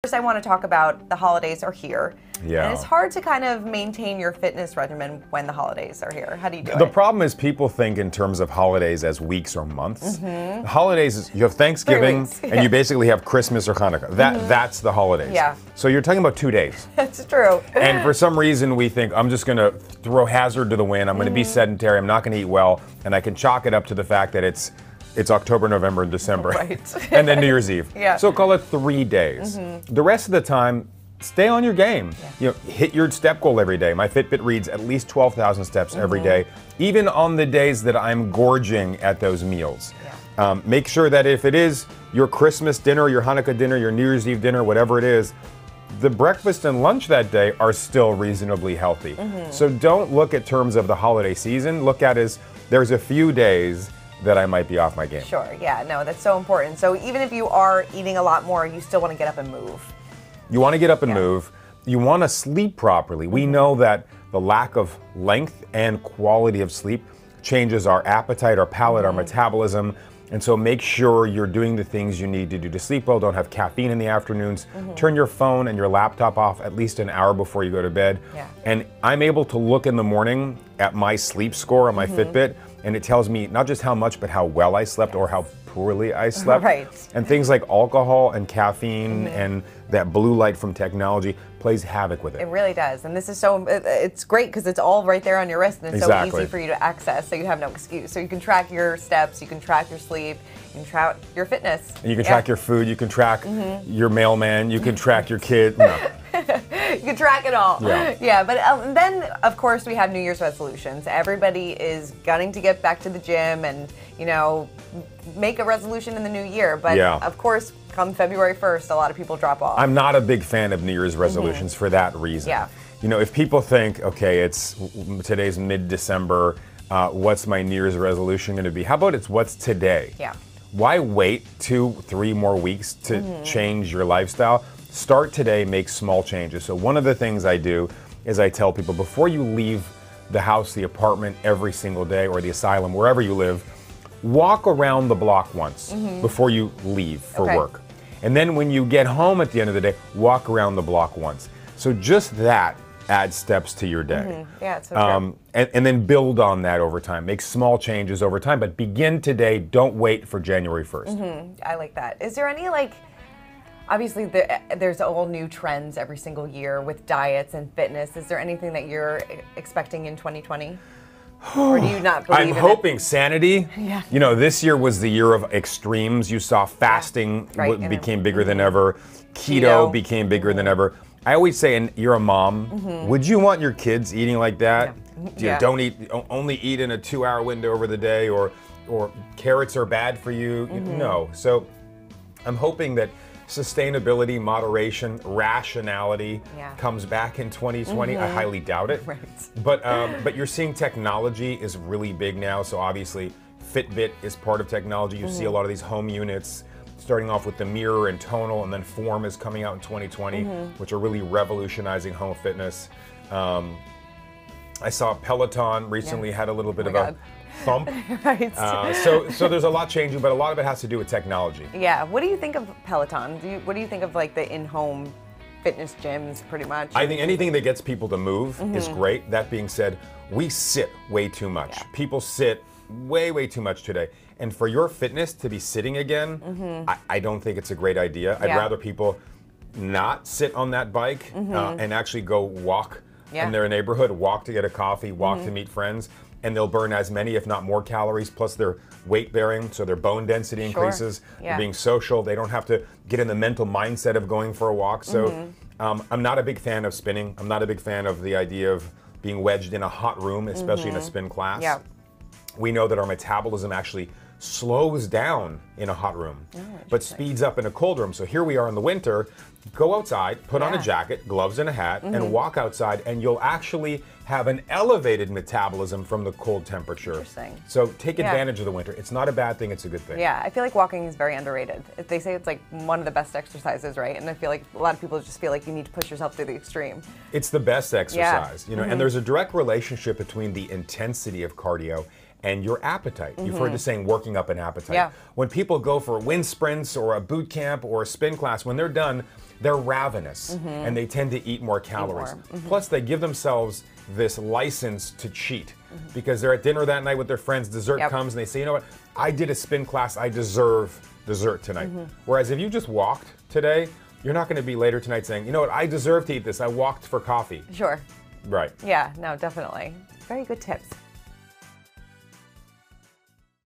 First, I want to talk about the holidays are here. Yeah. And it's hard to kind of maintain your fitness regimen when the holidays are here. How do you do it? The problem is people think in terms of holidays as weeks or months. Holidays is you have Thanksgiving 3 weeks, and you basically have Christmas or Hanukkah. That's the holidays. Yeah. So you're talking about 2 days. That's true. And for some reason we think I'm just going to throw hazard to the wind. I'm going to be sedentary. I'm not going to eat well, and I can chalk it up to the fact that it's October, November, and December. Right. And then New Year's Eve. Yeah. So call it 3 days. The rest of the time, stay on your game. Yeah. You know, hit your step goal every day. My Fitbit reads at least 12,000 steps every day, even on the days that I'm gorging at those meals. Yeah. Make sure that if it is your Christmas dinner, your Hanukkah dinner, your New Year's Eve dinner, whatever it is, the breakfast and lunch that day are still reasonably healthy. So don't look at terms of the holiday season. Look at as there's a few days that I might be off my game. Sure, yeah, no, that's so important. So even if you are eating a lot more, you still want to get up and move. You want to get up and move. You want to sleep properly. We know that the lack of length and quality of sleep changes our appetite, our palate, our metabolism. And so make sure you're doing the things you need to do to sleep well. Don't have caffeine in the afternoons. Turn your phone and your laptop off at least an hour before you go to bed. Yeah. And I'm able to look in the morning at my sleep score on my Fitbit, and it tells me not just how much, but how well I slept or how poorly I slept. Right. And things like alcohol and caffeine and that blue light from technology plays havoc with it. It really does. And this is so, it's great because it's all right there on your wrist and it's so easy for you to access, so you have no excuse. So you can track your steps, you can track your sleep, you can track your fitness. And you can track your food, you can track your mailman, you can track your kid. No. You can track it all. Yeah. But then, of course, we have New Year's resolutions. Everybody is gunning to get back to the gym and, you know, make a resolution in the new year. But, of course, come February 1st, a lot of people drop off. I'm not a big fan of New Year's resolutions for that reason. Yeah. You know, if people think, okay, today's mid-December, what's my New Year's resolution going to be? How about it's what's today? Yeah. Why wait 2-3 more weeks to change your lifestyle? Start today, make small changes. So one of the things I do is I tell people before you leave the house, the apartment every single day, or the asylum, wherever you live, walk around the block once before you leave for work. And then when you get home at the end of the day, walk around the block once. So just that adds steps to your day. Yeah, it's so true. And then build on that over time. Make small changes over time, but begin today. Don't wait for January 1st. I like that. Is there any, like, obviously there's all new trends every single year with diets and fitness. Is there anything that you're expecting in 2020? Or do you not believe I'm in hoping sanity. Yeah. You know, this year was the year of extremes. You saw fasting became bigger than ever. Keto became bigger than ever. I always say, and you're a mom, would you want your kids eating like that? Don't eat, only eat in a 2-hour window over the day, or carrots are bad for you. No. So I'm hoping that sustainability, moderation, rationality comes back in 2020. I highly doubt it. Right. But you're seeing technology is really big now. So obviously Fitbit is part of technology. You see a lot of these home units starting off with the Mirror and Tonal, and then Form is coming out in 2020, which are really revolutionizing home fitness. I saw Peloton recently had a little bit of a thump. Right. So there's a lot changing, but a lot of it has to do with technology. Yeah. What do you think of Peloton? What do you think of, like, the in-home fitness gyms, pretty much? I think anything that gets people to move is great. That being said, we sit way too much. People sit way too much today. And for your fitness to be sitting again, I don't think it's a great idea. I'd rather people not sit on that bike and actually go walk in their neighborhood, walk to get a coffee, walk to meet friends, and they'll burn as many, if not more, calories, plus their weight bearing, so their bone density increases. They're being social. They don't have to get in the mental mindset of going for a walk. So I'm not a big fan of spinning. I'm not a big fan of the idea of being wedged in a hot room, especially in a spin class. Yeah. We know that our metabolism actually slows down in a hot room, but speeds up in a cold room. So here we are in the winter. Go outside, put on a jacket, gloves and a hat, and walk outside, and you'll actually have an elevated metabolism from the cold temperature. Interesting. So take advantage of the winter. It's not a bad thing, it's a good thing. Yeah, I feel like walking is very underrated. They say it's like one of the best exercises, right? And I feel like a lot of people just feel like you need to push yourself to the extreme. It's the best exercise, you know, and there's a direct relationship between the intensity of cardio and your appetite. You've heard the saying, working up an appetite. Yeah. When people go for wind sprints or a boot camp or a spin class, when they're done, they're ravenous and they tend to eat more calories. Plus, they give themselves this license to cheat because they're at dinner that night with their friends, dessert comes, and they say, you know what, I did a spin class, I deserve dessert tonight. Whereas if you just walked today, you're not going to be later tonight saying, you know what, I deserve to eat this, I walked for coffee. Sure. Right. Yeah, no, definitely. Very good tips.